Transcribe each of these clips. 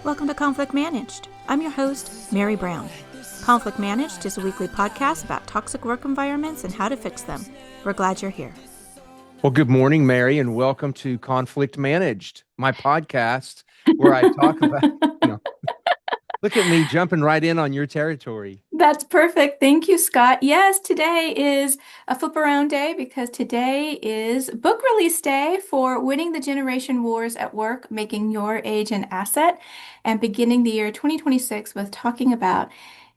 Welcome to Conflict Managed. I'm your host, Mary Brown. Conflict Managed is a weekly podcast about toxic work environments and how to fix them. We're glad you're here. Well, good morning, Mary, and welcome to Conflict Managed, my podcast where I talk about, you know, look at me jumping right in on your territory. That's perfect. Thank you, Scott. Yes, today is a flip around day because today is book release day for Winning the Generation Wars at Work, Making Your Age an Asset, and beginning the year 2026 with talking about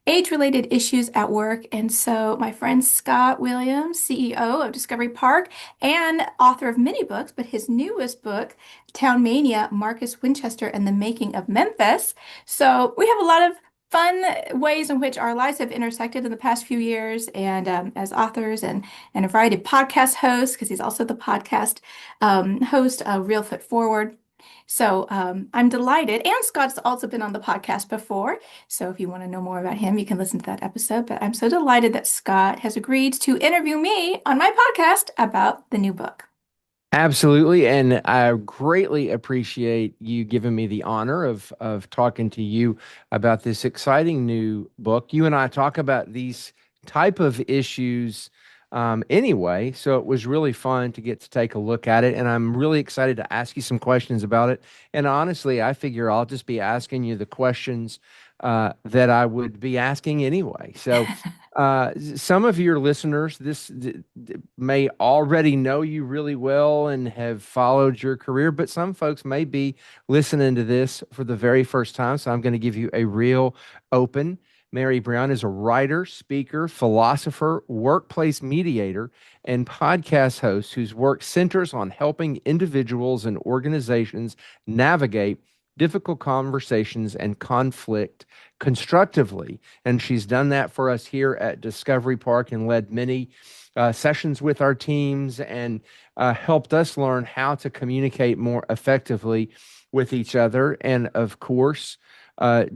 age-related issues at work. And so my friend Scott Williams, CEO of Discovery Park and author of many books, but his newest book, Town Mania, Marcus Winchester and the Making of Memphis. So we have a lot of fun ways in which our lives have intersected in the past few years, and as authors and a variety of podcast hosts, because he's also the podcast host of Real Foot Forward. So I'm delighted. And Scott's also been on the podcast before. So if you want to know more about him, you can listen to that episode. But I'm so delighted that Scott has agreed to interview me on my podcast about the new book. Absolutely, and I greatly appreciate you giving me the honor of talking to you about this exciting new book. You and I talk about these type of issues anyway, so it was really fun to get to take a look at it, and I'm really excited to ask you some questions about it. And honestly, I figure I'll just be asking you the questions that I would be asking anyway. So. Some of your listeners, may already know you really well and have followed your career, but some folks may be listening to this for the very first time. So I'm going to give you a real open. Mary Brown is a writer, speaker, philosopher, workplace mediator, and podcast host whose work centers on helping individuals and organizations navigate difficult conversations and conflict constructively. And she's done that for us here at Discovery Park and led many sessions with our teams and helped us learn how to communicate more effectively with each other. And of course,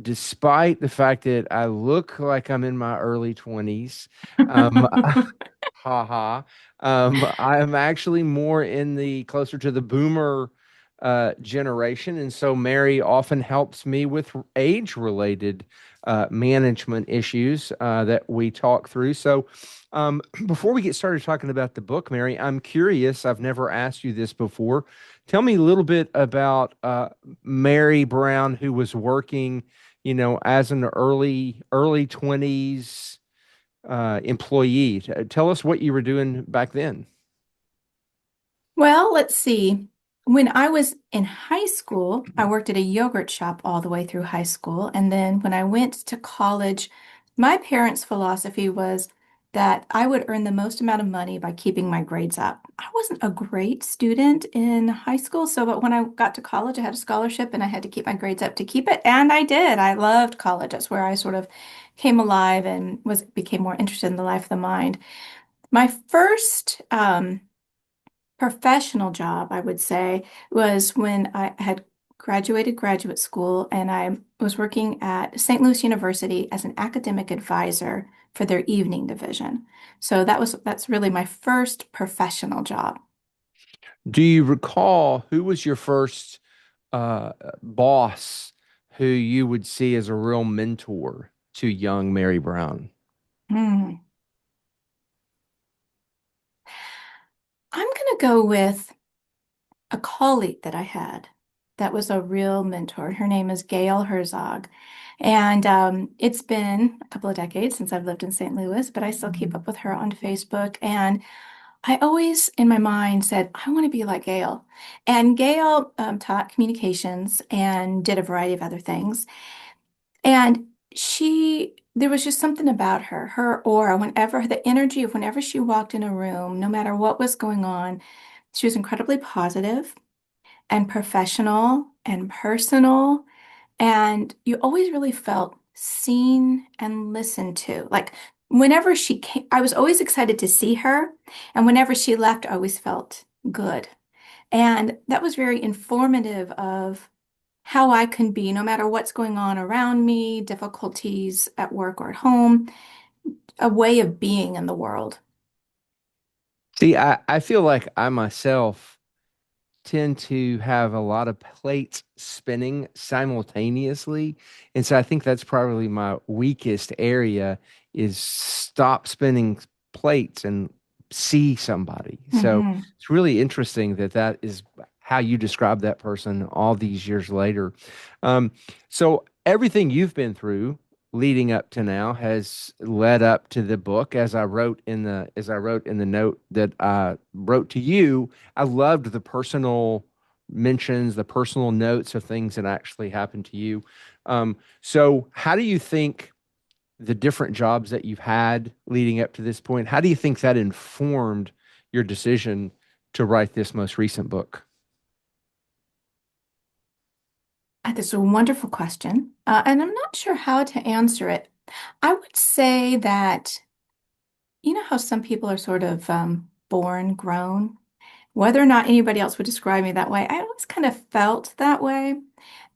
despite the fact that I look like I'm in my early 20s, um, haha, I'm actually more in the closer to the boomer generation. And so Mary often helps me with age related management issues that we talk through. So before we get started talking about the book, Mary, I'm curious. I've never asked you this before. Tell me a little bit about Mary Brown, who was working, as an early 20s employee. Tell us what you were doing back then. Well, let's see. When I was in high school, I worked at a yogurt shop all the way through high school. And then when I went to college, my parents' philosophy was that I would earn the most amount of money by keeping my grades up. I wasn't a great student in high school, so but when I got to college, I had a scholarship and I had to keep my grades up to keep it, and I did. I loved college. That's where I sort of came alive and was became more interested in the life of the mind. My first professional job, I would say, was when I had graduated graduate school and I was working at St. Louis University as an academic advisor for their evening division. So that's really my first professional job. Do you recall who was your first boss who you would see as a real mentor to young Mary Brown? Hmm. I'm going to go with a colleague that I had that was a real mentor. Her name is Gail Herzog. And it's been a couple of decades since I've lived in St. Louis, but I still keep up with her on Facebook. And I always, in my mind, said, I want to be like Gail. And Gail taught communications and did a variety of other things. And there was just something about her aura, the energy of whenever she walked in a room, no matter what was going on, she was incredibly positive and professional and personal. And you always really felt seen and listened to. Like whenever she came, I was always excited to see her. And whenever she left, I always felt good. And that was very informative of how I can be, no matter what's going on around me, difficulties at work or at home, a way of being in the world. See, I feel like I myself tend to have a lot of plates spinning simultaneously. And so I think that's probably my weakest area is stop spinning plates and see somebody. So Hmm. it's really interesting that that is how you describe that person all these years later. Um, so everything you've been through leading up to now has led up to the book as I wrote in the note that I wrote to you. I loved the personal mentions, the personal notes of things that actually happened to you. So how do you think the different jobs that you've had leading up to this point, how do you think that informed your decision to write this most recent book? That's a wonderful question, and I'm not sure how to answer it. I would say that, you know how some people are sort of born grown? Whether or not anybody else would describe me that way, I always kind of felt that way.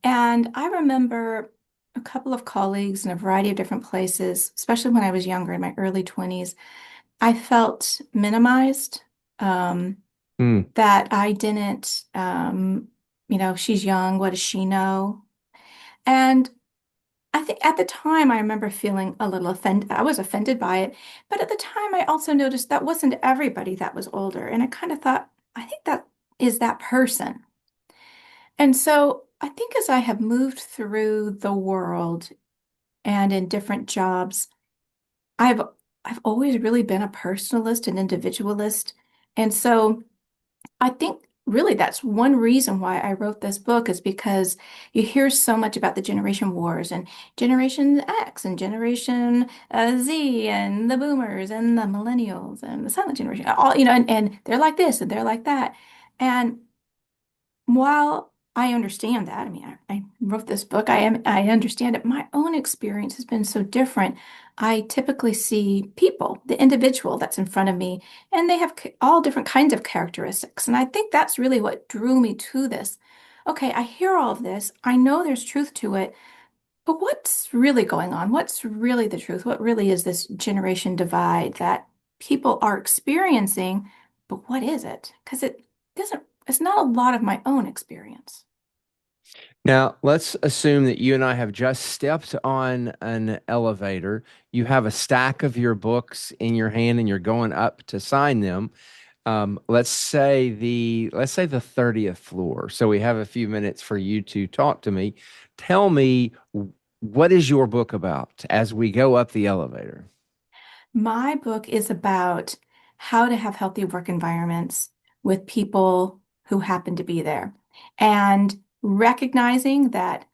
And I remember a couple of colleagues in a variety of different places, especially when I was younger in my early 20s, I felt minimized, Hmm. that I didn't, she's young, what does she know? And I think at the time, I remember feeling a little offended. I was offended by it. But at the time, I also noticed that wasn't everybody that was older. And I kind of thought, I think that is that person. And so I think as I have moved through the world and in different jobs, I've I've always really been a personalist and individualist. And so I think really that's one reason why I wrote this book is because you hear so much about the generation wars and Generation X and Generation Z and the boomers and the millennials and the silent generation, all, and they're like this and they're like that. And while I understand that, I mean, I wrote this book, I understand it. My own experience has been so different. I typically see people, the individual that's in front of me, and they have all different kinds of characteristics. And I think that's really what drew me to this. Okay, I hear all of this. I know there's truth to it, but what's really going on? What's really the truth? What really is this generation divide that people are experiencing? But what is it? Because it's not a lot of my own experience. Now, let's assume that you and I have just stepped on an elevator. You have a stack of your books in your hand and you're going up to sign them. Let's say the 30th floor. So we have a few minutes for you to talk to me. Tell me, what is your book about as we go up the elevator? My book is about how to have healthy work environments with people who happen to be there and recognizing that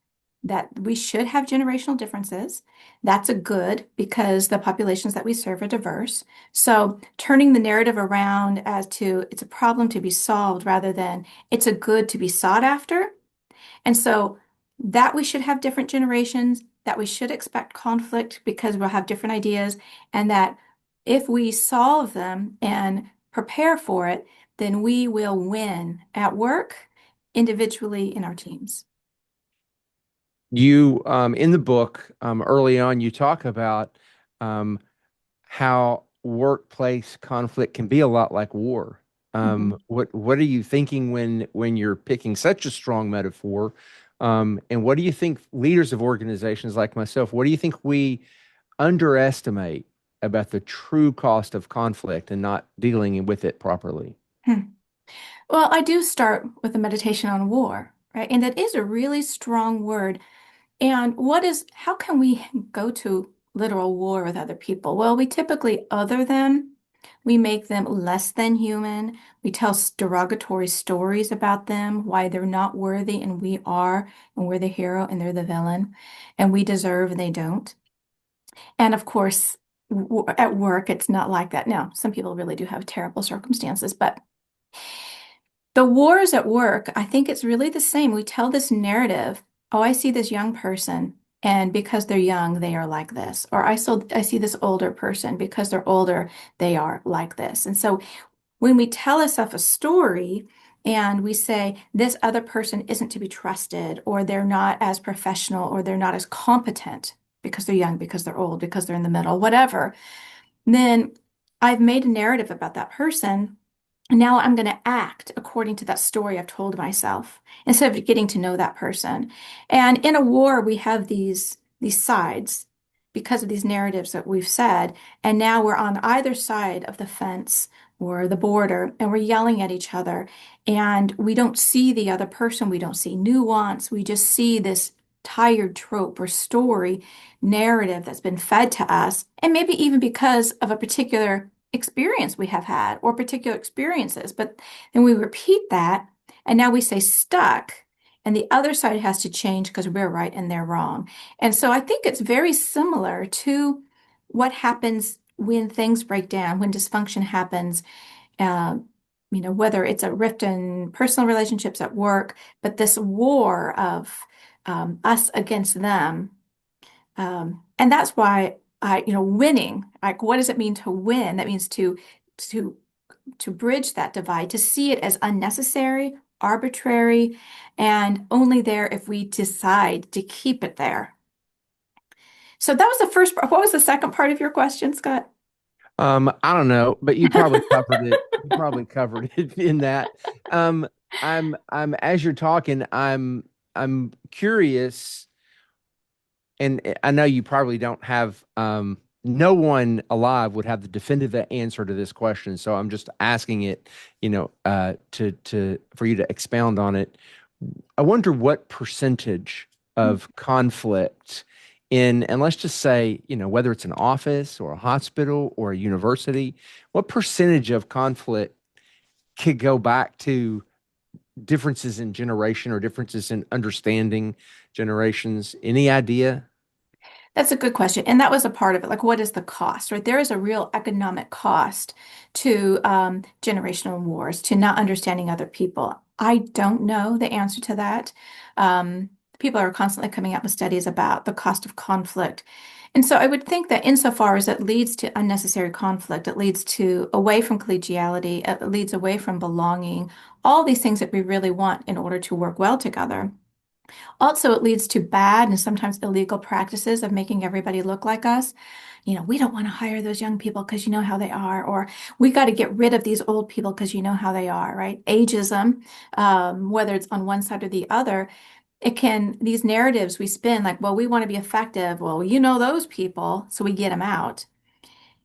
we should have generational differences. That's a good because the populations that we serve are diverse. So turning the narrative around as to it's a problem to be solved rather than it's a good to be sought after. And so that we should have different generations, that we should expect conflict because we'll have different ideas, and that if we solve them and prepare for it, then we will win at work, individually in our teams. You, in the book, early on, you talk about um, how workplace conflict can be a lot like war. Mhm. What are you thinking when you're picking such a strong metaphor? And what do you think leaders of organizations like myself, what do you think we underestimate about the true cost of conflict and not dealing with it properly? Hmm. Well, I do start with a meditation on war, right? And that is a really strong word. And how can we go to literal war with other people? Well, we typically other them. We make them less than human. We tell derogatory stories about them, why they're not worthy and we are, and we're the hero and they're the villain, and we deserve and they don't. And of course, at work, it's not like that. Now, some people really do have terrible circumstances, but the wars at work, I think it's really the same. We tell this narrative, oh, I see this young person, and because they're young, they are like this. Or I see this older person, because they're older, they are like this. And so when we tell ourselves a story and we say this other person isn't to be trusted, or they're not as professional, or they're not as competent because they're young, because they're old, because they're in the middle, whatever, then I've made a narrative about that person And now I'm going to act according to that story I've told myself instead of getting to know that person. And in a war, we have these sides because of these narratives that we've said. And now we're on either side of the fence or the border, and we're yelling at each other. And we don't see the other person. We don't see nuance. We just see this tired trope or story narrative that's been fed to us. And maybe even because of a particular experience we have had or particular experiences, but then we repeat that and now we say stuck and the other side has to change because we're right and they're wrong. And so I think it's very similar to what happens when things break down, when dysfunction happens, uh, whether it's a rift in personal relationships at work, but this war of us against them and that's why winning, like, what does it mean to win? That means to to bridge that divide, to see it as unnecessary, arbitrary, and only there if we decide to keep it there. So that was the first part. What was the second part of your question, Scott? I don't know, but you probably covered it. You probably covered it in that. Um, as you're talking, I'm curious, and I know you probably don't have, no one alive would have the definitive answer to this question. So I'm just asking it, for you to expound on it. I wonder what percentage of conflict and let's just say, whether it's an office or a hospital or a university, what percentage of conflict could go back to differences in generation or differences in understanding generations? Any idea? That's a good question. And that was a part of it. Like, what is the cost, right? There is a real economic cost to generational wars, to not understanding other people. I don't know the answer to that. People are constantly coming out with studies about the cost of conflict. And so I would think that insofar as it leads to unnecessary conflict, it leads to away from collegiality, it leads away from belonging, all these things that we really want in order to work well together. Also, it leads to bad and sometimes illegal practices of making everybody look like us. We don't want to hire those young people because you know how they are, or we got to get rid of these old people because you know how they are, right? Ageism, whether it's on one side or the other, these narratives we spin like, well, we want to be effective. Well, you know those people, so we get them out.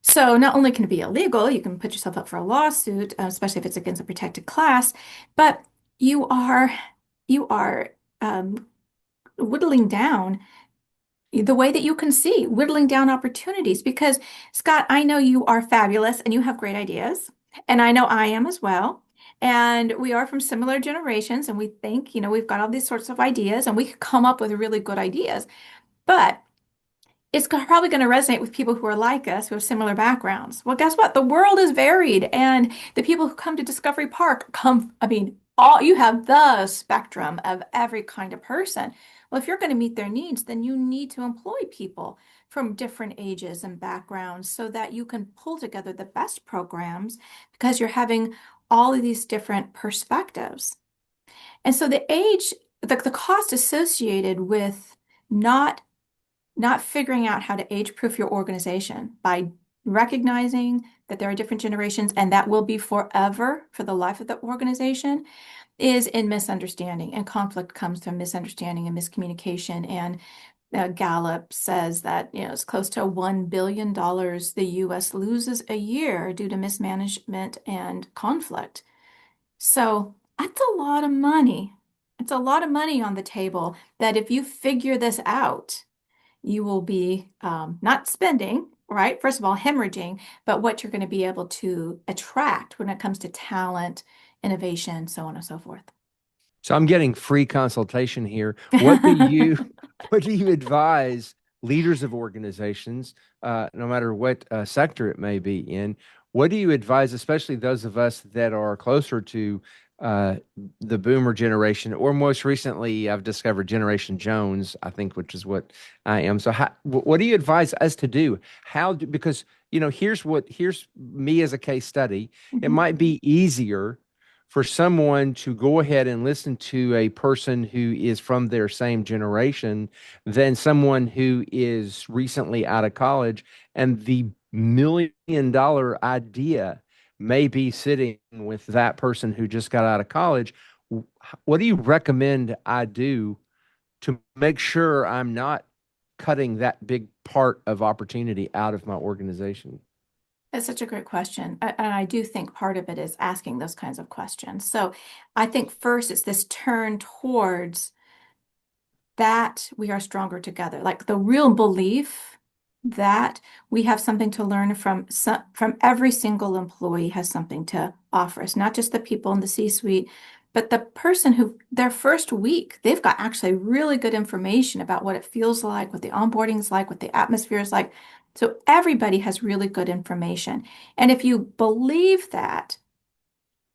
So not only can it be illegal, you can put yourself up for a lawsuit, especially if it's against a protected class, but you are you are whittling down the way that you can see, whittling down opportunities. Because, Scott, I know you are fabulous and you have great ideas. And I know I am as well. And we are from similar generations and we think, we've got all these sorts of ideas and we could come up with really good ideas. But it's probably going to resonate with people who are like us, who have similar backgrounds. Well, guess what? The world is varied, and the people who come to Discovery Park I mean, all you have the spectrum of every kind of person. Well, if you're going to meet their needs, then you need to employ people from different ages and backgrounds so that you can pull together the best programs because you're having all of these different perspectives. And so the cost associated with not not figuring out how to age-proof your organization by recognizing that there are different generations and that will be forever for the life of the organization is in misunderstanding. And conflict comes from misunderstanding and miscommunication. And Gallup says that it's close to $1 billion the U.S. loses a year due to mismanagement and conflict. So that's a lot of money. It's a lot of money on the table that if you figure this out, you will be not spending, right? First of all, hemorrhaging, but what you're going to be able to attract when it comes to talent, innovation, so on and so forth. So I'm getting free consultation here. What do you what do you advise leaders of organizations, no matter what sector it may be in? What do you advise, especially those of us that are closer to uh, the boomer generation, or most recently, I've discovered Generation Jones, I think, which is what I am. So, what do you advise us to do? Because here's me as a case study. It Mhm. might be easier for someone to go ahead and listen to a person who is from their same generation than someone who is recently out of college and the $1 million idea may be sitting with that person who just got out of college. What do you recommend I do to make sure I'm not cutting that big part of opportunity out of my organization? That's such a great question. And I do think part of it is asking those kinds of questions. So I think first it's this turn towards that we are stronger together. Like the real belief that we have something to learn from every single employee has something to offer us, not just the people in the C-suite, but the person who their first week, they've got actually really good information about what it feels like, what the onboarding is like, what the atmosphere is like. So everybody has really good information. And if you believe that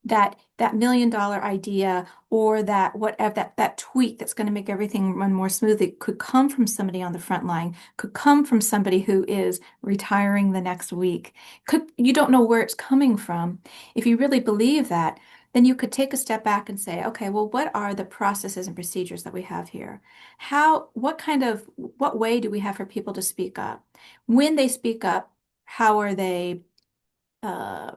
$1 million idea or that whatever that tweak that's going to make everything run more smoothly could come from somebody on the front line, could come from somebody who is retiring the next week. Could you don't know where it's coming from. If you really believe that, then you could take a step back and say, okay, well, what are the processes and procedures that we have here? What way do we have for people to speak up? When they speak up, how are they uh,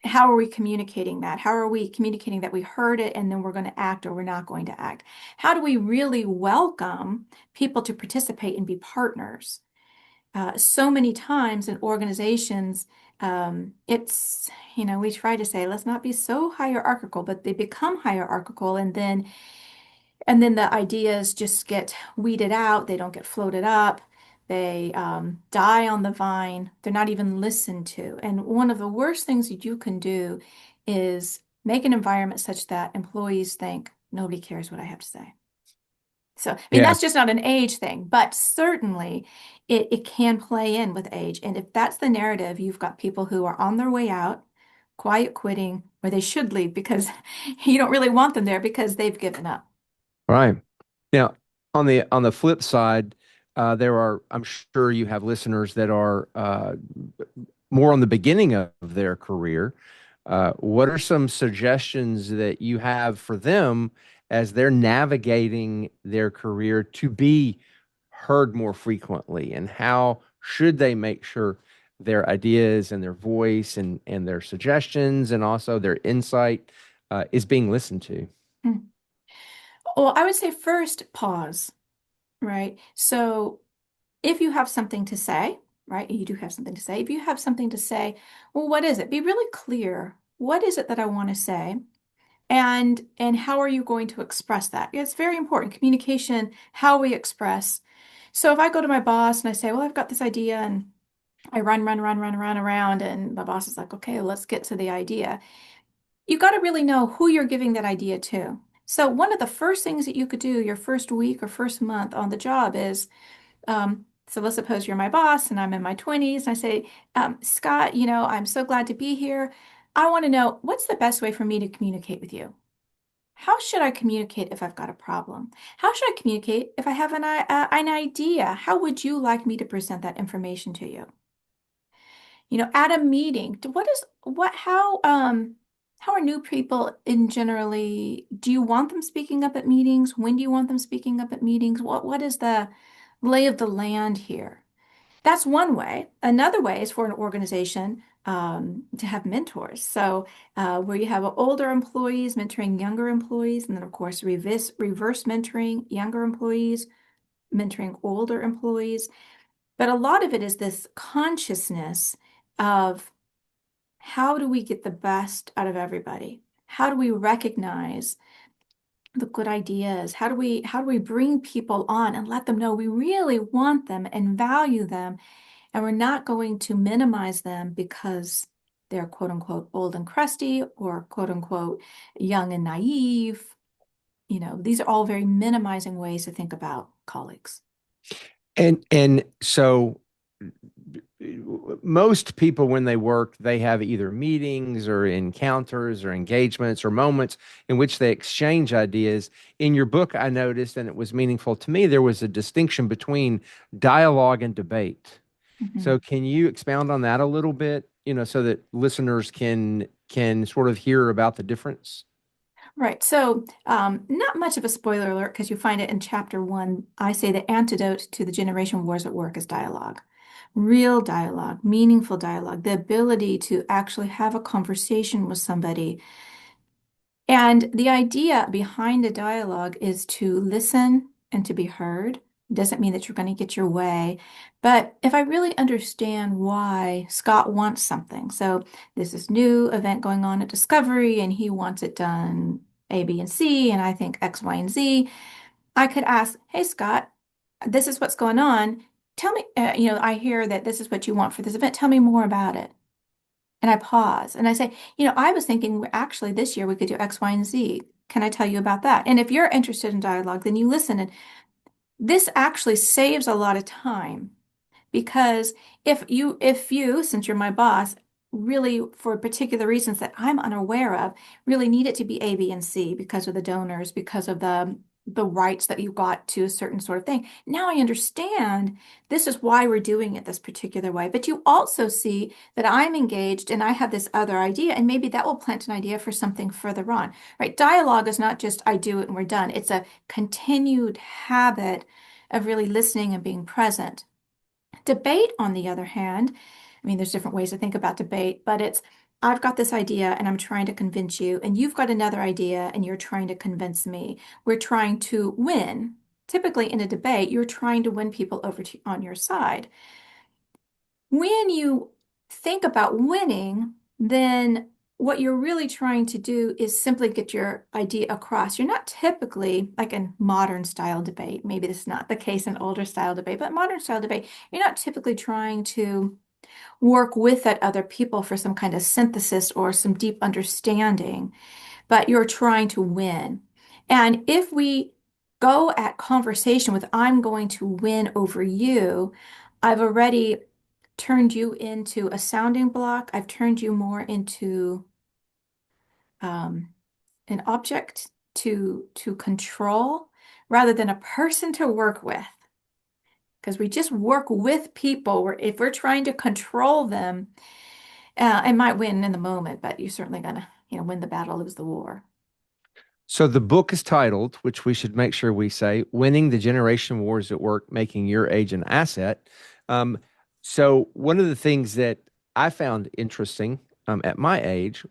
how are we communicating that? How are we communicating that we heard it and then we're going to act or we're not going to act? How do we really welcome people to participate and be partners? So many times in organizations, we try to say, let's not be so hierarchical, but they become hierarchical and then the ideas just get weeded out. They don't get floated up. They die on the vine. They're not even listened to. And one of the worst things that you can do is make an environment such that employees think nobody cares what I have to say. So, I mean, Yeah, that's just not an age thing, but certainly it can play in with age. And if that's the narrative, you've got people who are on their way out, quiet quitting, or they should leave because you don't really want them there because they've given up. right. Now, on the flip side, there are, I'm sure you have listeners that are more on the beginning of their career. What are some suggestions that you have for them as they're navigating their career to be heard more frequently? And how should they make sure their ideas and their voice and their suggestions and also their insight is being listened to? Hmm. Well, I would say first pause, right? So if you have something to say, right, you do have something to say. If you have something to say, well, what is it? Be really clear. What is it that I want to say? And how are you going to express that? It's very important. Communication, how we express. So if I go to my boss and I say, well, I've got this idea and I run around, and my boss is like, okay, let's get to the idea. You got to really know who you're giving that idea to. So one of the first things that you could do your first week or first month on the job is so let's suppose you're my boss and I'm in my 20s and I say, Scott, I'm so glad to be here. I want to know what's the best way for me to communicate with you? How should I communicate if I've got a problem? How should I communicate if I have an idea? How would you like me to present that information to you? At a meeting, how are new people in generally, do you want them speaking up at meetings? When do you want them speaking up at meetings? What is the lay of the land here? That's one way. Another way is for an organization to have mentors. So where you have older employees mentoring younger employees, and then of course reverse mentoring younger employees, mentoring older employees. But a lot of it is this consciousness of how do we get the best out of everybody? How do we recognize the good ideas? How do we bring people on and let them know we really want them and value them, and we're not going to minimize them because they're quote unquote old and crusty or quote unquote young and naive. These are all very minimizing ways to think about colleagues. And so most people when they work, they have either meetings or encounters or engagements or moments in which they exchange ideas. In your book, I noticed, and it was meaningful to me, there was a distinction between dialogue and debate. So Mhm. can you expound on that a little bit, so that listeners can sort of hear about the difference? Right. So, not much of a spoiler alert because you find it in chapter 1. I say the antidote to the generation wars at work is dialogue. real dialogue, meaningful dialogue, the ability to actually have a conversation with somebody. And the idea behind a dialogue is to listen and to be heard. It doesn't mean that you're going to get your way, but if I really understand why Scott wants something, so there's this new event going on at Discovery and he wants it done A, B, and C, and I think X, Y, and Z, I could ask, hey, Scott, this is what's going on. Tell me, I hear that this is what you want for this event. Tell me more about it. And I pause and I say, I was thinking actually this year we could do X, Y, and Z. Can I tell you about that? And if you're interested in dialogue, then you listen. And this actually saves a lot of time. Because if you, since you're my boss, really for particular reasons that I'm unaware of, really need it to be A, B, and C because of the donors, because of the rights that you got to a certain sort of thing. Now I understand this is why we're doing it this particular way. But you also see that I'm engaged and I have this other idea, and maybe that will plant an idea for something further on, right? Dialogue is not just I do it and we're done. It's a continued habit of really listening and being present. Debate, on the other hand, I mean, there's different ways to think about debate, but it's I've got this idea and I'm trying to convince you, and you've got another idea and you're trying to convince me. We're trying to win. Typically, in a debate, you're trying to win people over on your side. When you think about winning, then what you're really trying to do is simply get your idea across. You're not typically like in modern style debate. Maybe this is not the case in older style debate, but modern style debate, you're not typically trying to work with that other people for some kind of synthesis or some deep understanding, but you're trying to win. And if we go at conversation with I'm going to win over you, I've already turned you into a sounding block. I've turned you more into um, an object to control rather than a person to work with. Because we just work with people. If we're trying to control them, it might win in the moment, but you're certainly gonna, win the battle, lose the war. So the book is titled, which we should make sure we say, Winning the Generation Wars at Work, Making Your Age an Asset. Um, so one of the things that I found interesting at my age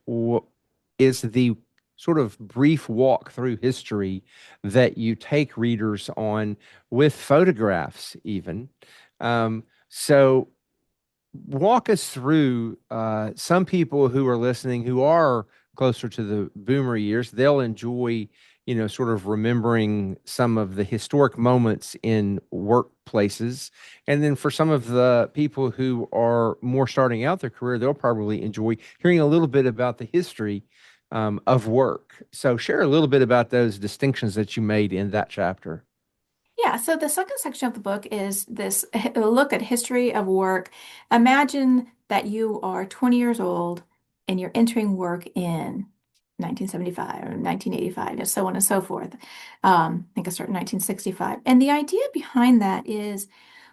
is the sort of brief walk through history that you take readers on with photographs even. So walk us through some people who are listening who are closer to the boomer years. They'll enjoy, sort of remembering some of the historic moments in workplaces. And then for some of the people who are more starting out their career, they'll probably enjoy hearing a little bit about the history of work. So share a little bit about those distinctions that you made in that chapter. Yeah, so the second section of the book is this a look at history of work. Imagine that you are 20 years old and you're entering work in 1975 or 1985, and so on and so forth. I think I started in 1965. And the idea behind that is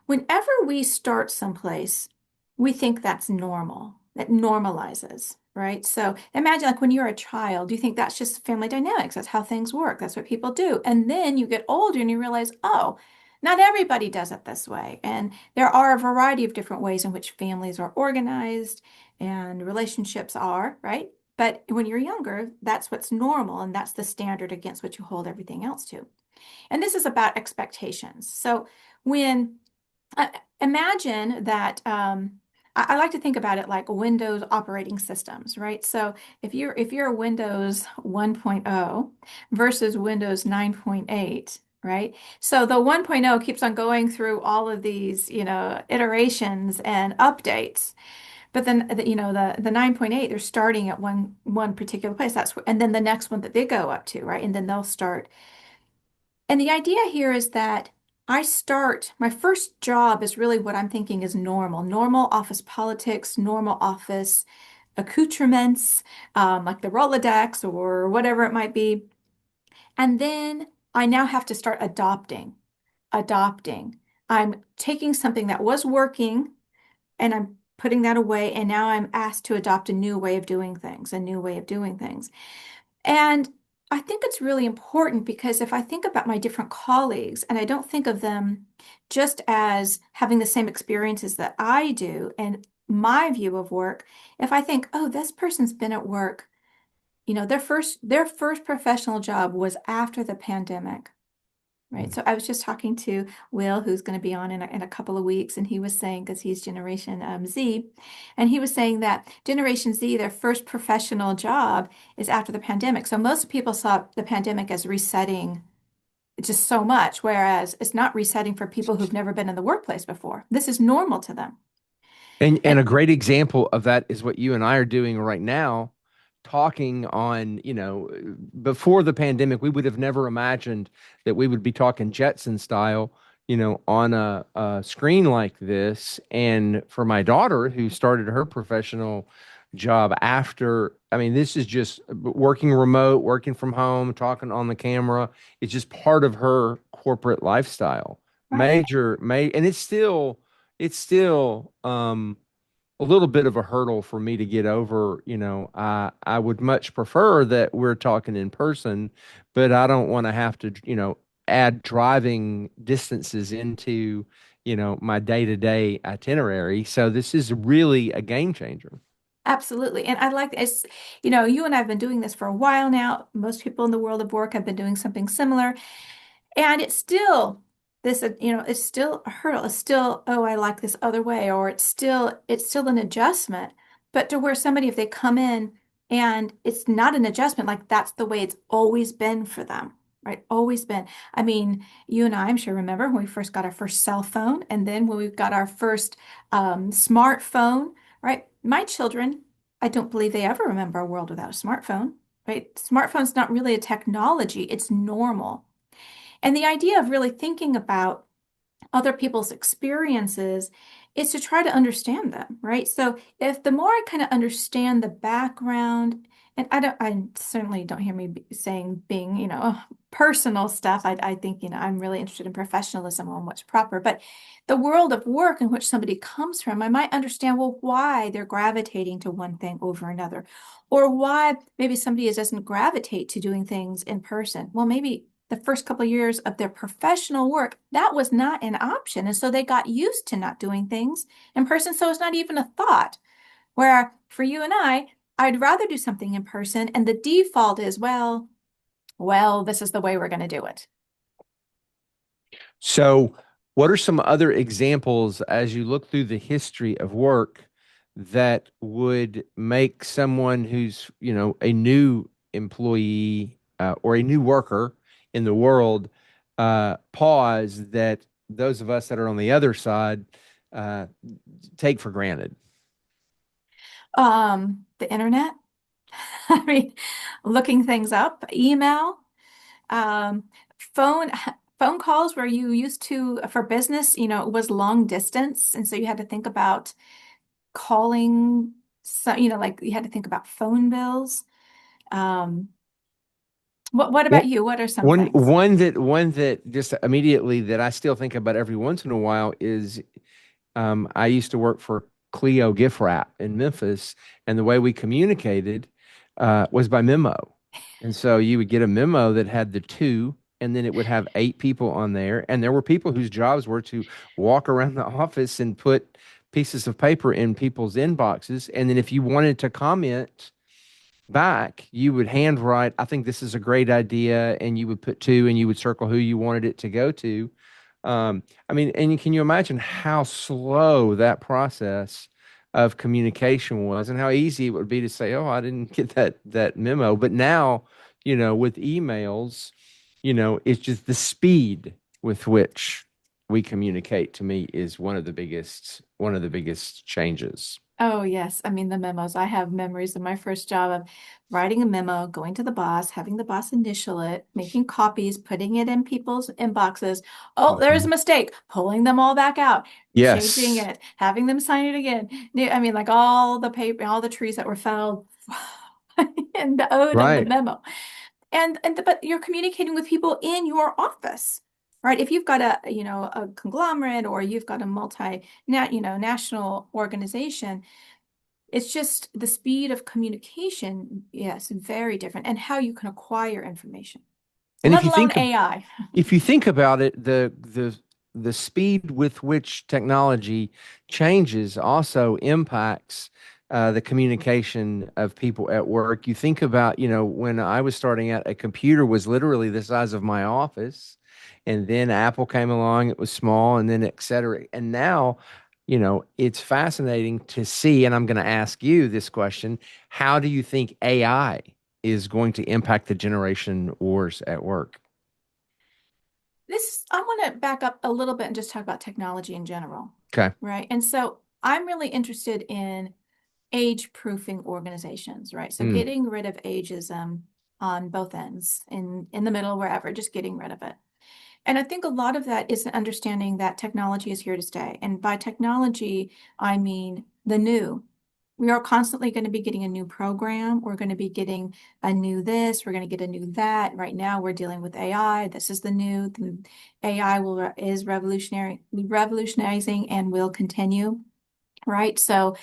whenever we start someplace, we think that's normal. That normalizes, right? So imagine like when you're a child, you think that's just family dynamics. That's how things work. That's what people do. And then you get older and you realize, oh, not everybody does it this way. And there are a variety of different ways in which families are organized and relationships are, right? But when you're younger, that's what's normal and that's the standard against which you hold everything else to. And this is about expectations. So when imagine that I like to think about it like Windows operating systems, right? So if you're a Windows 1.0 versus Windows 9.8, right? So the 1.0 keeps on going through all of these, iterations and updates. But then, the 9.8, they're starting at one particular place. And then the next one that they go up to, right? And then they'll start. And the idea here is that my first job is really what I'm thinking is normal office politics, normal office accoutrements, like the Rolodex or whatever it might be. And then I now have to start adopting. I'm taking something that was working and I'm putting that away. And now I'm asked to adopt a new way of doing things, a new way of doing things. And I think it's really important because if I think about my different colleagues and I don't think of them just as having the same experiences that I do and my view of work, if I think, oh, this person's been at work, their first professional job was after the pandemic. Right. Mm. So I was just talking to Will, who's going to be on in a couple of weeks, and he was saying, because he's Generation Z, and he was saying that Generation Z, their first professional job is after the pandemic. So most people saw the pandemic as resetting just so much, whereas it's not resetting for people who've never been in the workplace before. This is normal to them. And And a great example of that is what you and I are doing right now, talking on, before the pandemic, we would have never imagined that we would be talking Jetson style, on a screen like this. And for my daughter, who started her professional job after, I mean, this is just working remote, working from home, talking on the camera. It's just part of her corporate lifestyle. right. And it's still a little bit of a hurdle for me to get over. I would much prefer that we're talking in person, but I don't want to have to, add driving distances into, my day-to-day itinerary. So this is really a game changer. Absolutely. And I like it's, you and I have been doing this for a while now. Most people in the world of work have been doing something similar. And it's still it's still a hurdle. It's still, oh, I like this other way, or it's still an adjustment. But to where somebody, if they come in and it's not an adjustment, like that's the way it's always been for them, right? Always been. I mean, you and I, I'm sure remember when we first got our first cell phone, and then when we got our first smartphone, right? My children, I don't believe they ever remember a world without a smartphone, right? Smartphone's not really a technology, it's normal. And the idea of really thinking about other people's experiences is to try to understand them, right? So if the more I kind of understand the background, and I certainly don't hear me saying being, personal stuff. I think, I'm really interested in professionalism on what's proper, but the world of work in which somebody comes from, I might understand, well, why they're gravitating to one thing over another, or why maybe somebody doesn't gravitate to doing things in person. Well, maybe the first couple of years of their professional work, that was not an option. And so they got used to not doing things in person. So it's not even a thought. Where for you and I'd rather do something in person. And the default is, well, this is the way we're going to do it. So, what are some other examples as you look through the history of work that would make someone who's, a new employee or a new worker in the world pause that those of us that are on the other side uh, take for granted? The internet, I mean, looking things up, email, um, phone, phone calls where you used to, for business, it was long distance. And so you had to think about calling, so, like you had to think about phone bills. Um, what about you? What are some One things? one that just immediately that I still think about every once in a while is I used to work for Clio Gift Wrap in Memphis, and the way we communicated was by memo. And so you would get a memo that had the two, and then it would have 8 people on there, and there were people whose jobs were to walk around the office and put pieces of paper in people's inboxes, and then if you wanted to comment back, you would handwrite, I think this is a great idea, and you would put two and you would circle who you wanted it to go to. I mean, and can you imagine how slow that process of communication was and how easy it would be to say, oh, I didn't get that memo. But now, with emails, it's just the speed with which we communicate to me is one of the biggest changes. Oh, yes. I mean, the memos. I have memories of my first job of writing a memo, going to the boss, having the boss initial it, making copies, putting it in people's inboxes. Oh, there's a Mhm. mistake, pulling them all back out, changing Yes, it, having them sign it again. I mean, like all the paper, all the trees that were felled and the ode of the right. memo. But you're communicating with people in your office, right? If you've got a conglomerate or you've got a national organization, It's just the speed of communication, yes, very different, and how you can acquire information, And let alone AI. if you think about it, the speed with which technology changes also impacts the communication of people at work. You think about, when I was starting out, a computer was literally the size of my office, and then Apple came along, it was small, and then et cetera. And now, it's fascinating to see, and I'm going to ask you this question: how do you think AI is going to impact the generation wars at work? I want to back up a little bit and just talk about technology in general, Okay. right? And so I'm really interested in age-proofing organizations, right? So Mm. getting rid of ageism on both ends, in the middle, wherever, just getting rid of it. And I think a lot of that is understanding that technology is here to stay. And by technology, I mean the new. We are constantly going to be getting a new program. We're going to be getting a new this. We're going to get a new that. Right now, we're dealing with AI. This is the new. The AI is revolutionizing and will continue, right? So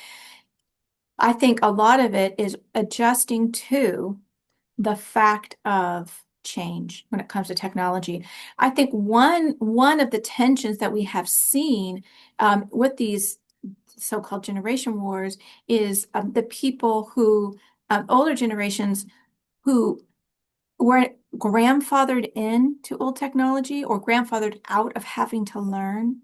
I think a lot of it is adjusting to the fact of change when it comes to technology. I think one of the tensions that we have seen with these so-called generation wars is the people who older generations who were grandfathered into old technology or grandfathered out of having to learn.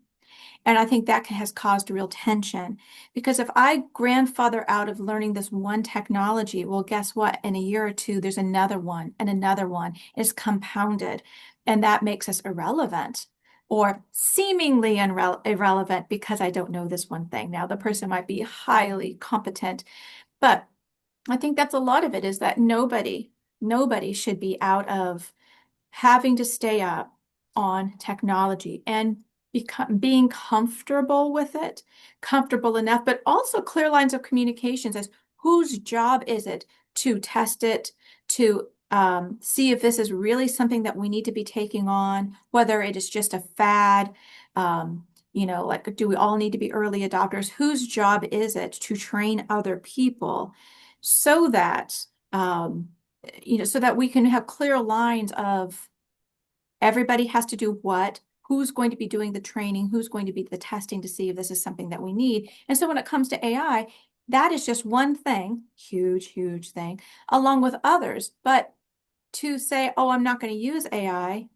And I think that has caused real tension because if I grandfather out of learning this one technology, well, guess what? In a year or two, there's another one and another one. It's compounded, and that makes us irrelevant or seemingly irrelevant because I don't know this one thing. Now, the person might be highly competent, but I think that's a lot of it is that nobody should be out of having to stay up on technology and being comfortable with it, comfortable enough, but also clear lines of communications as whose job is it to test it, to see if this is really something that we need to be taking on, whether it is just a fad. Like, do we all need to be early adopters? Whose job is it to train other people so that so that we can have clear lines of everybody has to do what, who's going to be doing the training, who's going to be the testing to see if this is something that we need. And so when it comes to AI, that is just one thing, huge, huge thing, along with others. But to say, oh, I'm not going to use AI,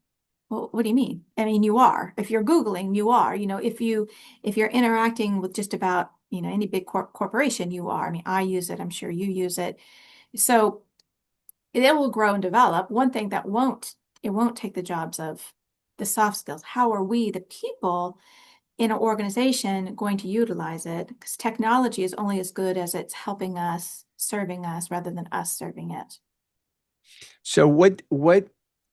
well, what do you mean? I mean, you are. If you're Googling, you are. If you're interacting with just about, any big corporation, you are. I mean, I use it. I'm sure you use it. So it will grow and develop. One thing that it won't take the jobs of the soft skills. How are we, the people in an organization, going to utilize it? Because technology is only as good as it's helping us, serving us, rather than us serving it. So what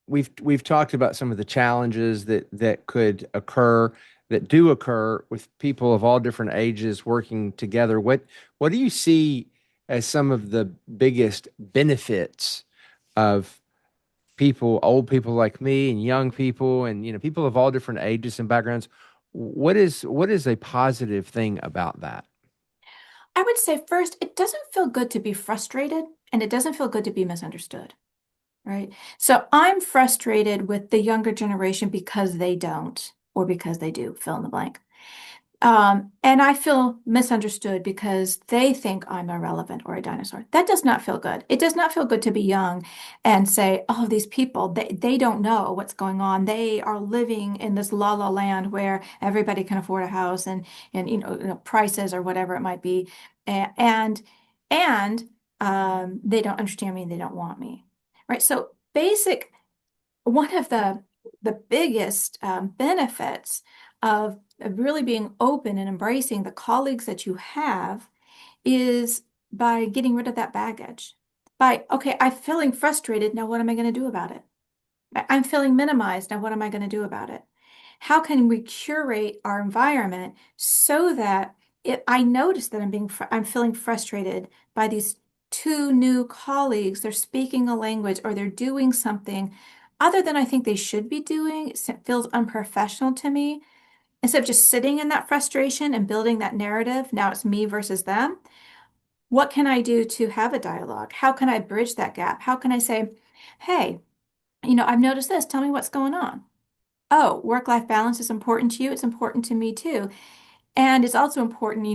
we've talked about some of the challenges that could occur, that do occur with people of all different ages working together. What do you see as some of the biggest benefits of people, old people like me and young people and people of all different ages and backgrounds? What is a positive thing about that? I would say first, it doesn't feel good to be frustrated and it doesn't feel good to be misunderstood, right? So I'm frustrated with the younger generation because they don't, or because they do, fill in the blank. And I feel misunderstood because they think I'm irrelevant or a dinosaur. That does not feel good. It does not feel good to be young and say, oh, these people, they don't know what's going on. They are living in this la la land where everybody can afford a house and prices or whatever it might be. And and they don't understand me and they don't want me. Right. So one of the biggest benefits of really being open and embracing the colleagues that you have is by getting rid of that baggage. By, okay, I'm feeling frustrated. Now, what am I going to do about it? I'm feeling minimized. Now, what am I going to do about it? How can we curate our environment so that I notice that I'm feeling frustrated by these two new colleagues. They're speaking a language or they're doing something other than I think they should be doing. It feels unprofessional to me. Instead of just sitting in that frustration and building that narrative, now it's me versus them. What can I do to have a dialogue? How can I bridge that gap? How can I say, hey, I've noticed this. Tell me what's going on. Oh, work-life balance is important to you. It's important to me too. And it's also important,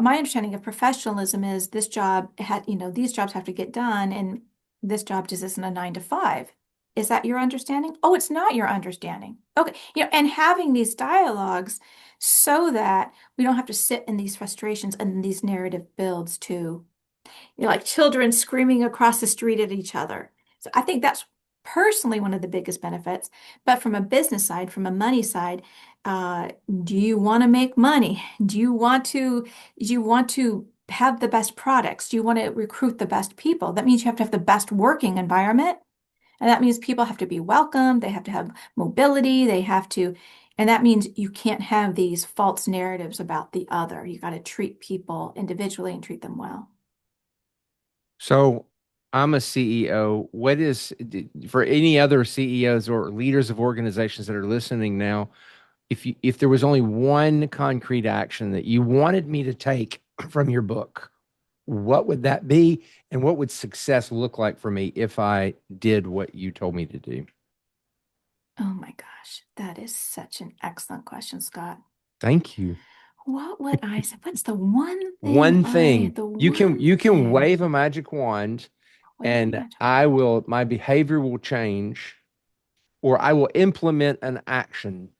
my understanding of professionalism is this job had, these jobs have to get done, and this job just isn't a 9 to 5. Is that your understanding? Oh, it's not your understanding. Okay. And having these dialogues so that we don't have to sit in these frustrations and these narrative builds to like children screaming across the street at each other. So I think that's personally one of the biggest benefits. But from a business side, from a money side, uh, do you want to make money? Do you want to have the best products? Do you want to recruit the best people? That means you have to have the best working environment. And that means people have to be welcome, they have to have mobility, and that means you can't have these false narratives about the other. You got to treat people individually and treat them well. So I'm a CEO. For any other CEOs or leaders of organizations that are listening now, if there was only one concrete action that you wanted me to take from your book, what would that be? And what would success look like for me if I did what you told me to do? Oh my gosh, that is such an excellent question, Scott. Thank you. What would I say? What's the one thing One thing the you can one you can thing, wave a magic wand wave a and magic my behavior will change or I will implement an action.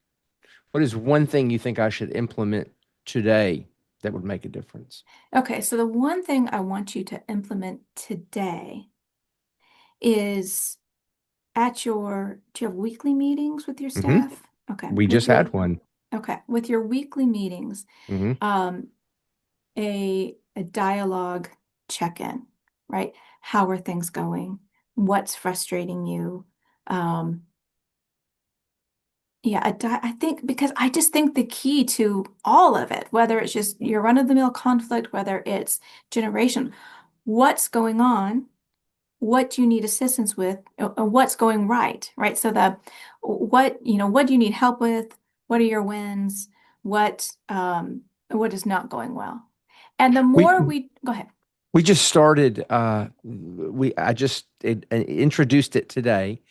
What is one thing you think I should implement today that would make a difference? wand? Okay, so the one thing I want you to implement today is do you have weekly meetings with your Hmm. staff? Okay, We just had one. with your weekly meetings, Hmm. um, a dialogue check-in, right? How are things going? What's frustrating you? Um, Yeah, I think because I just think the key to all of it, whether it's just your run-of-the-mill conflict, whether it's generation, what's going on, what do you need assistance with, what's going right, right? So what do you need help with? What are your wins? What is not going well? And the We more we go ahead. we just started we I just introduced it today.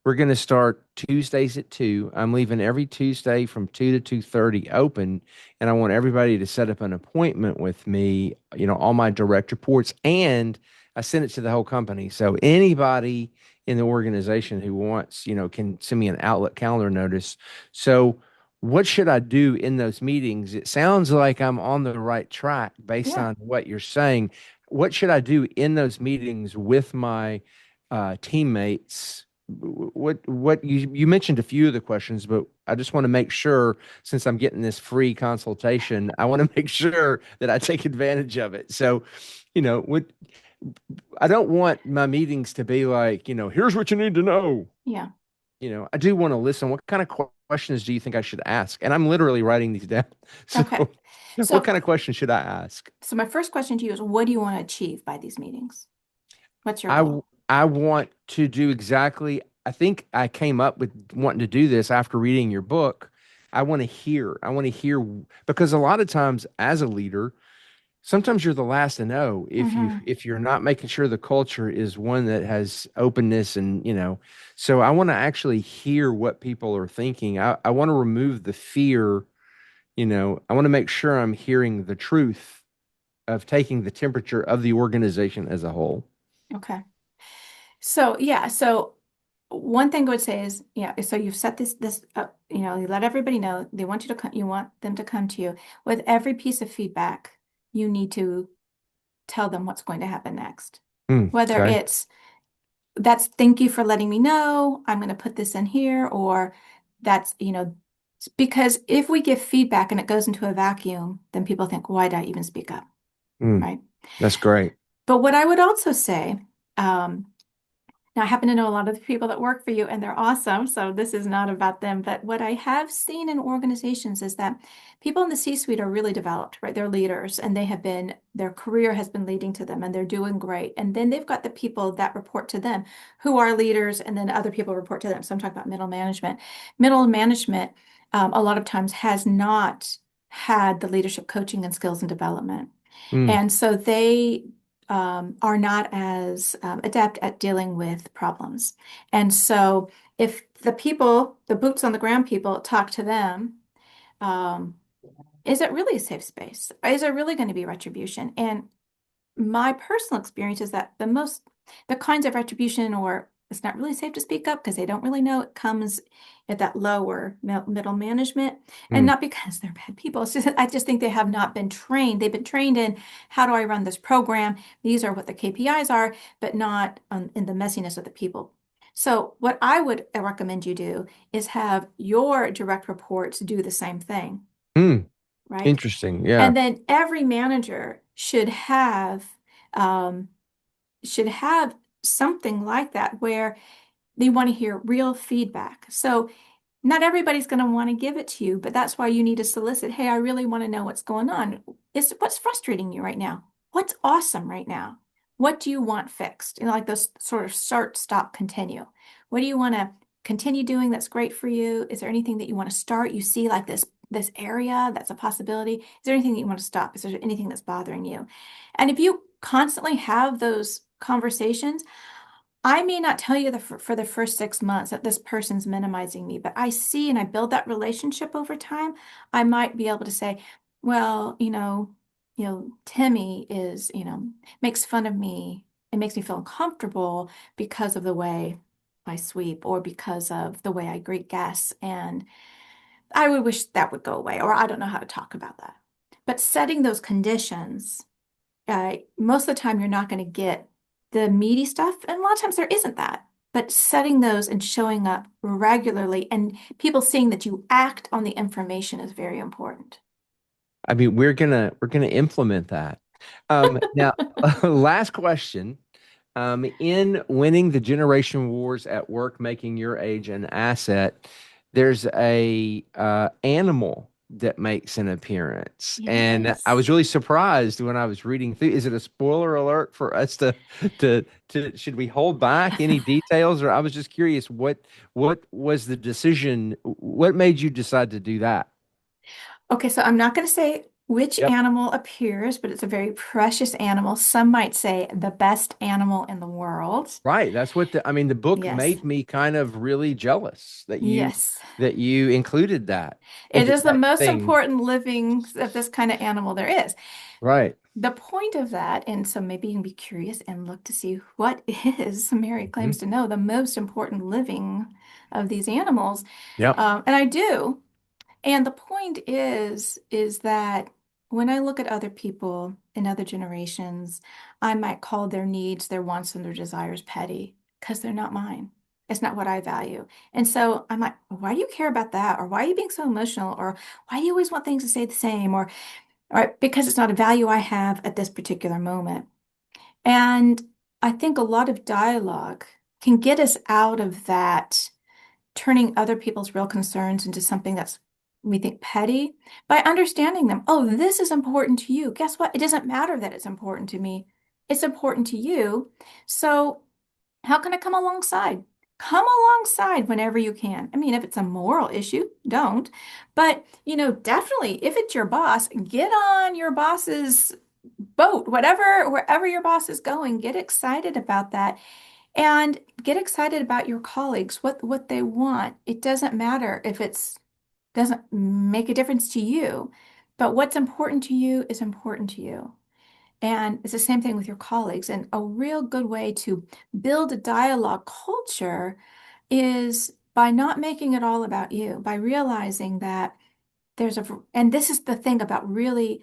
We're going to start Tuesdays at 2. I'm leaving every Tuesday from 2 to 2:30 open, and I want everybody to set up an appointment with me, all my direct reports, and I send it to the whole company. So anybody in the organization who wants, can send me an Outlook calendar notice. So what should I do in those meetings? It sounds like I'm on the right track based Yeah, on what you're saying. What should I do in those meetings with my teammates? What you mentioned a few of the questions, but I just want to make sure since I'm getting this free consultation, I want to make sure that I take advantage of it. So, what I don't want my meetings to be like, here's what you need to know. yeah. I do want to listen. What kind of questions do you think I should ask? And I'm literally writing these down. So, Okay. what So kind of questions should I ask? so my first question to you is, what do you want to achieve by these meetings? What's your I w- goal? I want to do exactly. I think I came up with wanting to do this after reading your book. I want to hear. I want to hear because a lot of times as a leader, sometimes you're the last to know Hmm. if you're not making sure the culture is one that has openness and so I want to actually hear what people are thinking. I want to remove the fear. I want to make sure I'm hearing the truth of taking the temperature of the organization as a whole. Okay. So yeah, so one thing I would say is, yeah, so you've set this up, you let everybody know you want them to come to you with every piece of feedback. You need to tell them what's going to happen next. Whether Okay. that's thank you for letting me know, I'm going to put this in here, or that's, because if we give feedback and it goes into a vacuum, then people think, why did I even speak up? Mm, Right. that's great. But what I would also say, um, now, I happen to know a lot of the people that work for you, and they're awesome. So this is not about them. But what I have seen in organizations is that people in the C-suite are really developed, right? They're leaders, and their career has been leading to them, and they're doing great. And then they've got the people that report to them who are leaders, and then other people report to them. So I'm talking about middle management. Middle management, a lot of times, has not had the leadership coaching and skills and development. Mm, And so are not as adept at dealing with problems. And so if the people, the boots on the ground people, talk to them, um, is it really a safe space? Is there really going to be retribution? And my personal experience is that the kinds of retribution, or it's not really safe to speak up because they don't really know, it comes at that lower middle management. And Mm, not because they're bad people. It's just, I just think they have not been trained. They've been trained in how do I run this program? These are what the KPIs are, but not in the messiness of the people. So what I would recommend you do is have your direct reports do the same thing, mm, right? interesting. Yeah. And then every manager um, should have something like that where they want to hear real feedback. So not everybody's going to want to give it to you, but that's why you need to solicit. Hey, I really want to know what's going on. What's frustrating you right now? What's awesome right now? What do you want fixed? Like those sort of start, stop, continue. What do you want to continue doing that's great for you? Is there anything that you want to start? You see like this area that's a possibility. Is there anything that you want to stop? Is there anything that's bothering you? And if you constantly have those conversations, I may not tell you for the first 6 months that this person's minimizing me, but I see and I build that relationship over time. I might be able to say, well, Timmy makes fun of me. It makes me feel uncomfortable because of the way I sweep or because of the way I greet guests. And I would wish that would go away, or I don't know how to talk about that. But setting those conditions, most of the time you're not going to get the meaty stuff, and a lot of times there isn't that. But setting those and showing up regularly and people seeing that you act on the information is very important. I mean, we're gonna implement that. Now, last question. In winning the generation wars at work, making your age an asset, there's a animal that makes an appearance, and I was Yes. really surprised when I was reading through. Is it a spoiler alert for us to should we hold back any details, or I was just curious what was the decision? What made you decide to do that? Okay, so I'm not going to say which Yep. animal appears, but it's a very precious animal. Some might say the best animal in the world. Right. That's what I mean, the book Yes. made me kind of really jealous Yes. that you included that It is the that most thing. important living of this kind of animal there is. Right. The point of that, and so maybe you can be curious and look to see what is, Mary claims Hmm. to know, the most important living of these animals. Yep. And I do. And the point is that when I look at other people in other generations, I might call their needs, their wants, and their desires petty because they're not mine. It's not what I value. And so I'm like, why do you care about that? Or why are you being so emotional? Or why do you always want things to stay the same? Or because it's not a value I have at this particular moment. And I think a lot of dialogue can get us out of that turning other people's real concerns into something that's we think petty by understanding them. Oh, this is important to you. Guess what? It doesn't matter that it's important to me. It's important to you. So how can I come alongside? Come alongside whenever you can. I mean, if it's a moral issue, don't. But, definitely if it's your boss, get on your boss's boat, wherever your boss is going, get excited about that and get excited about your colleagues, what they want. It doesn't matter if it's doesn't make a difference to you, but what's important to you is important to you. And it's the same thing with your colleagues. And a real good way to build a dialogue culture is by not making it all about you, by realizing that and this is the thing about really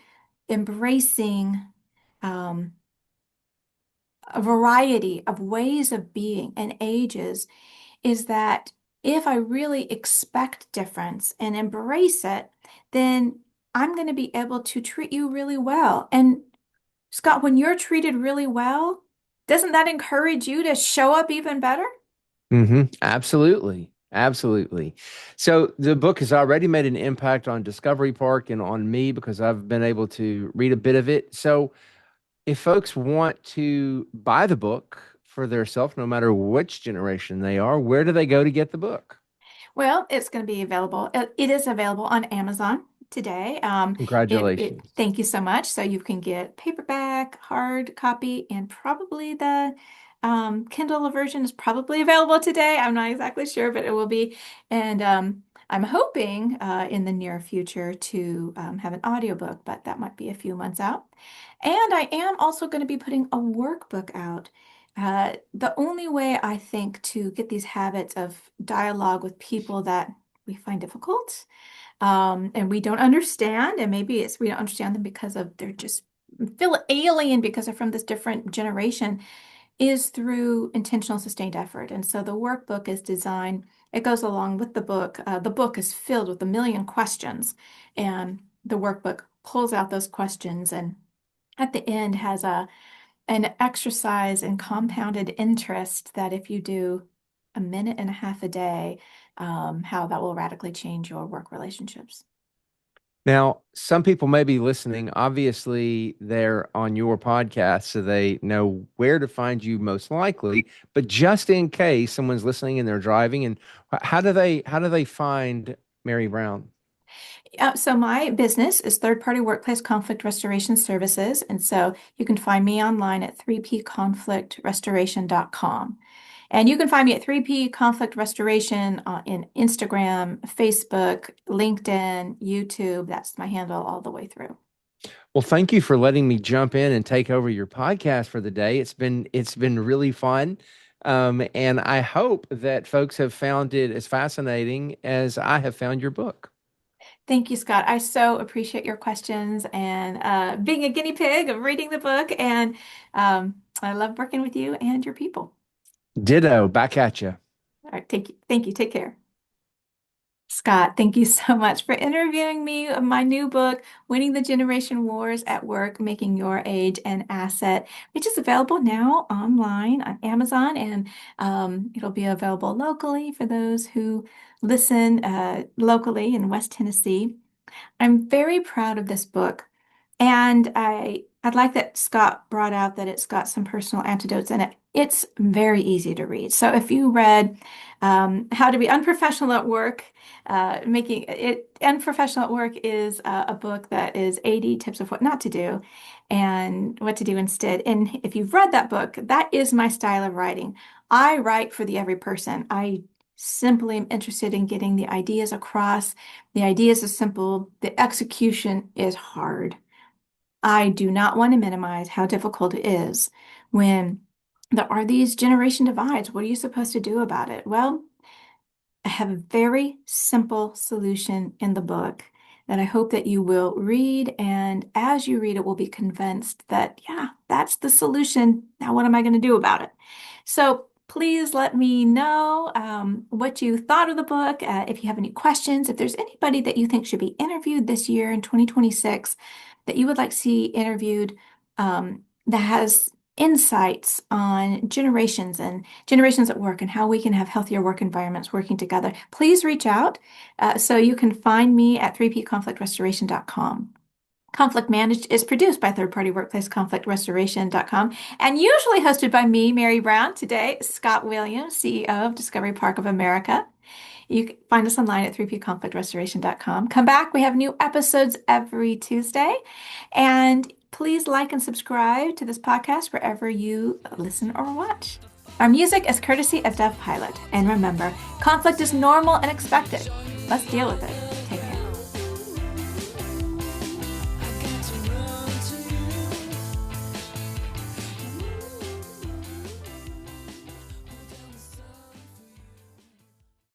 embracing um, a variety of ways of being and ages is that if I really expect difference and embrace it, then I'm going to be able to treat you really well. And Scott, when you're treated really well, doesn't that encourage you to show up even better? Absolutely. Absolutely. So the book has already made an impact on Discovery Park and on me because I've been able to read a bit of it. So if folks want to buy the book for their self, no matter which generation they are, where do they go to get the book? Well, it's going to be available. It is available on Amazon today. Congratulations. Thank you so much. So you can get paperback, hard copy, and probably the Kindle version is probably available today. I'm not exactly sure, but it will be. And I'm hoping in the near future to have an audiobook, but that might be a few months out. And I am also going to be putting a workbook out. The only way I think to get these habits of dialogue with people that we find difficult and we don't understand, and maybe it's we don't understand them because of they're just feel alien because they're from this different generation, is through intentional sustained effort. And so the workbook is designed, it goes along with the book. The book is filled with a million questions, and the workbook pulls out those questions and at the end has an exercise in compounded interest that if you do a minute and a half a day, how that will radically change your work relationships. Now, some people may be listening. Obviously, they're on your podcast, so they know where to find you most likely. But just in case someone's listening and they're driving, and how do they find Mary Brown? So my business is third-party workplace conflict restoration services, and so you can find me online at 3pconflictrestoration.com. And you can find me at 3P Conflict Restoration in Instagram, Facebook, LinkedIn, YouTube. That's my handle all the way through. Well, thank you for letting me jump in and take over your podcast for the day. It's been really fun. And I hope that folks have found it as fascinating as I have found your book. Thank you, Scott. I so appreciate your questions and being a guinea pig of reading the book. And I love working with you and your people. Ditto, back at you. All right, thank you. Thank you. Take care. Scott, thank you so much for interviewing me of my new book, Winning the Generation Wars at Work, Making Your Age an Asset, which is available now online on Amazon, and it'll be available locally for those who listen locally in West Tennessee. I'm very proud of this book. And I'd like that Scott brought out that it's got some personal antidotes in it. It's very easy to read. So if you read How to Be Unprofessional at Work, making it Unprofessional at Work is a book that is 80 tips of what not to do and what to do instead. And if you've read that book, that is my style of writing. I write for the every person. I simply am interested in getting the ideas across. The ideas are simple, the execution is hard. I do not want to minimize how difficult it is when there are these generation divides. What are you supposed to do about it? Well, I have a very simple solution in the book that I hope that you will read. And as you read it, will be convinced that, yeah, that's the solution. Now, what am I going to do about it? So please let me know what you thought of the book. If you have any questions, if there's anybody that you think should be interviewed this year in 2026 that you would like to see interviewed that has insights on generations and generations at work and how we can have healthier work environments working together, please reach out. So you can find me at 3pconflictrestoration.com. Conflict Managed is produced by third-party workplace conflict restoration.com and usually hosted by me, Mary Brown. Today, Scott Williams, CEO of Discovery Park of America. You can find us online at 3pconflictrestoration.com. Come back. We have new episodes every Tuesday. And please like and subscribe to this podcast wherever you listen or watch. Our music is courtesy of Dove Pilot. And remember, conflict is normal and expected. Let's deal with it.